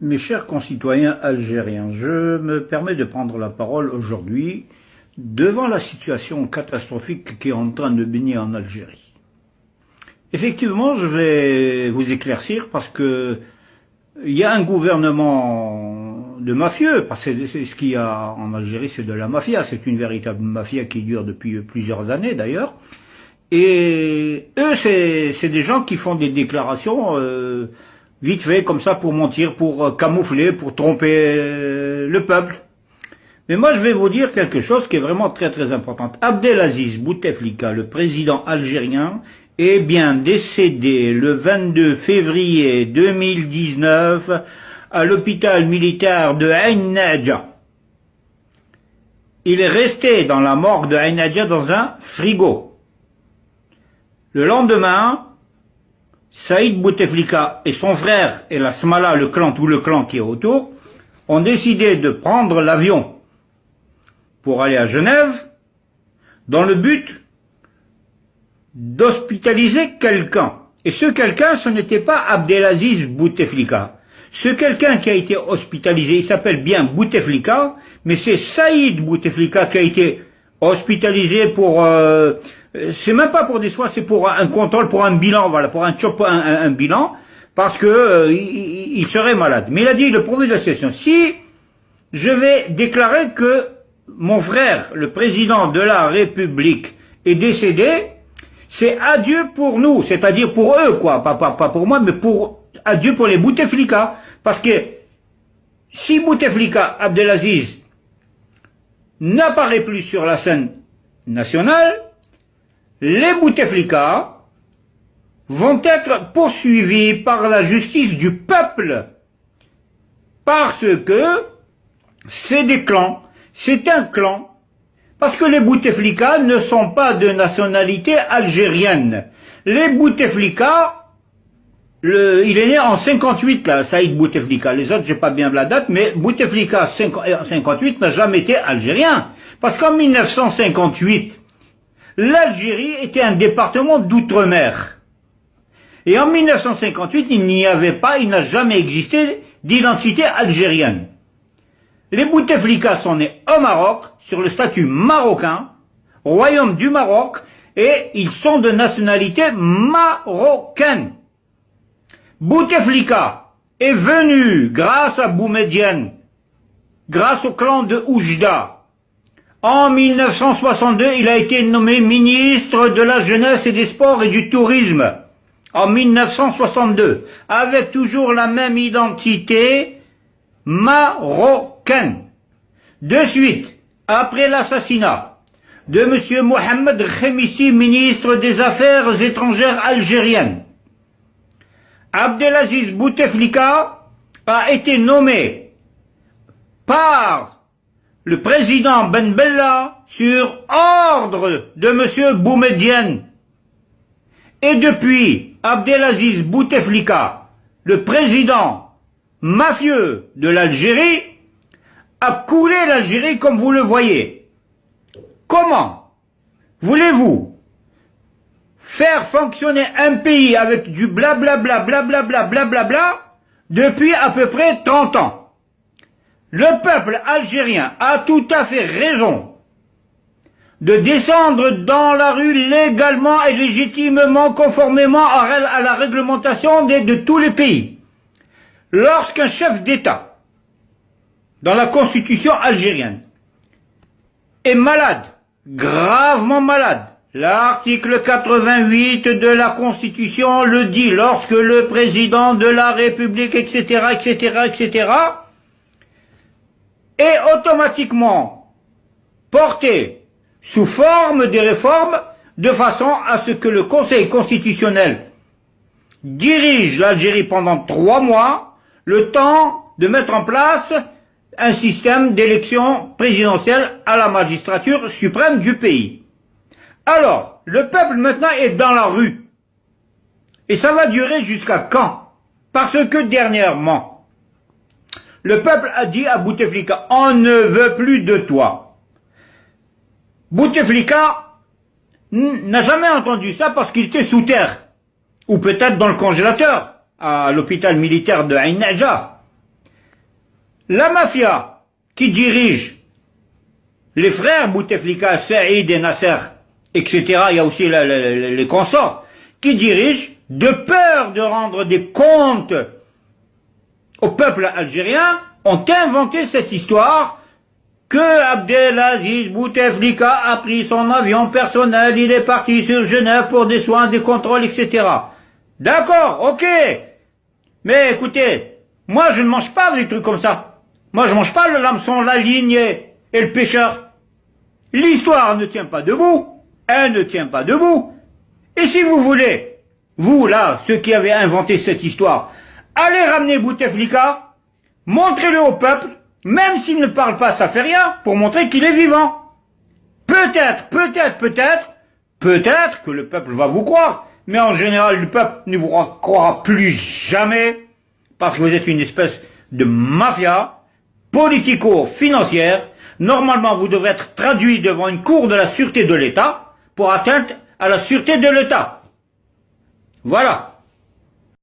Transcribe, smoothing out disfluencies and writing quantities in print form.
Mes chers concitoyens algériens, je me permets de prendre la parole aujourd'hui devant la situation catastrophique qui est en train de baigner en Algérie. Effectivement, je vais vous éclaircir parce que il y a un gouvernement de mafieux, parce que c'est ce qu'il y a en Algérie, c'est de la mafia, c'est une véritable mafia qui dure depuis plusieurs années d'ailleurs. Et eux, c'est des gens qui font des déclarations vite fait comme ça pour mentir, pour camoufler, pour tromper le peuple. Mais moi je vais vous dire quelque chose qui est vraiment très très important. Abdelaziz Bouteflika, le président algérien, est bien décédé le 22 février 2019 à l'hôpital militaire de Ain Nadja. Il est resté dans la morgue de Ain Nadja dans un frigo. Le lendemain, Saïd Bouteflika et son frère et la Smala, le clan, tout le clan qui est autour, ont décidé de prendre l'avion pour aller à Genève dans le but d'hospitaliser quelqu'un. Et ce quelqu'un, ce n'était pas Abdelaziz Bouteflika. Ce quelqu'un qui a été hospitalisé, il s'appelle bien Bouteflika, mais c'est Saïd Bouteflika qui a été hospitalisé pour... c'est même pas pour des soins, c'est pour un contrôle, pour un bilan, voilà, pour un bilan, parce que il serait malade. Mais il a dit, le profil de la situation, si je vais déclarer que mon frère, le président de la République, est décédé, c'est adieu pour nous, c'est-à-dire pour eux, quoi, pas pour moi, mais adieu pour les Bouteflika. Parce que si Bouteflika, Abdelaziz, n'apparaît plus sur la scène nationale, les Bouteflika vont être poursuivis par la justice du peuple. Parce que c'est des clans, c'est un clan. Parce que les Bouteflika ne sont pas de nationalité algérienne. Les Bouteflika, il est né en 58, là, Saïd Bouteflika. Les autres, j'ai pas bien la date, mais Bouteflika 58 n'a jamais été algérien. Parce qu'en 1958, l'Algérie était un département d'outre-mer. Et en 1958, il n'a jamais existé d'identité algérienne. Les Bouteflika sont nés au Maroc, sur le statut marocain, royaume du Maroc, et ils sont de nationalité marocaine. Bouteflika est venu grâce à Boumedienne, grâce au clan de Oujda. En 1962, il a été nommé ministre de la Jeunesse et des Sports et du Tourisme. En 1962, avec toujours la même identité marocaine. De suite, après l'assassinat de M. Mohamed Khemissi, ministre des Affaires étrangères algériennes, Abdelaziz Bouteflika a été nommé par le président Ben Bella sur ordre de M. Boumedienne. Et depuis, Abdelaziz Bouteflika, le président mafieux de l'Algérie, a coulé l'Algérie comme vous le voyez. Comment voulez-vous faire fonctionner un pays avec du blablabla, blablabla, blablabla, depuis à peu près 30 ans? Le peuple algérien a tout à fait raison de descendre dans la rue légalement et légitimement, conformément à la réglementation de tous les pays. Lorsqu'un chef d'État, dans la constitution algérienne, est malade, gravement malade, l'article 88 de la Constitution le dit, lorsque le président de la République, etc., etc., etc., est automatiquement porté sous forme des réformes, de façon à ce que le Conseil constitutionnel dirige l'Algérie pendant 3 mois, le temps de mettre en place un système d'élection présidentielle à la magistrature suprême du pays. Alors, le peuple maintenant est dans la rue. Et ça va durer jusqu'à quand? Parce que dernièrement, le peuple a dit à Bouteflika, on ne veut plus de toi. Bouteflika n'a jamais entendu ça parce qu'il était sous terre. Ou peut-être dans le congélateur, à l'hôpital militaire de Ain Nadja. La mafia qui dirige les frères Bouteflika, Saïd et Nasser, etc., il y a aussi les consorts, qui dirigent, de peur de rendre des comptes au peuple algérien, ont inventé cette histoire que Abdelaziz Bouteflika a pris son avion personnel, il est parti sur Genève pour des soins, des contrôles, etc. D'accord, ok. Mais écoutez, moi je ne mange pas des trucs comme ça. Moi je ne mange pas le hameçon, la ligne et le pêcheur. L'histoire ne tient pas debout. Elle ne tient pas debout. Et si vous voulez, vous là, ceux qui avez inventé cette histoire, allez ramener Bouteflika, montrez-le au peuple, même s'il ne parle pas, ça fait rien, pour montrer qu'il est vivant. Peut-être que le peuple va vous croire, mais en général, le peuple ne vous croira plus jamais, parce que vous êtes une espèce de mafia politico-financière. Normalement, vous devrez être traduit devant une cour de la sûreté de l'État pour atteinte à la sûreté de l'État. Voilà.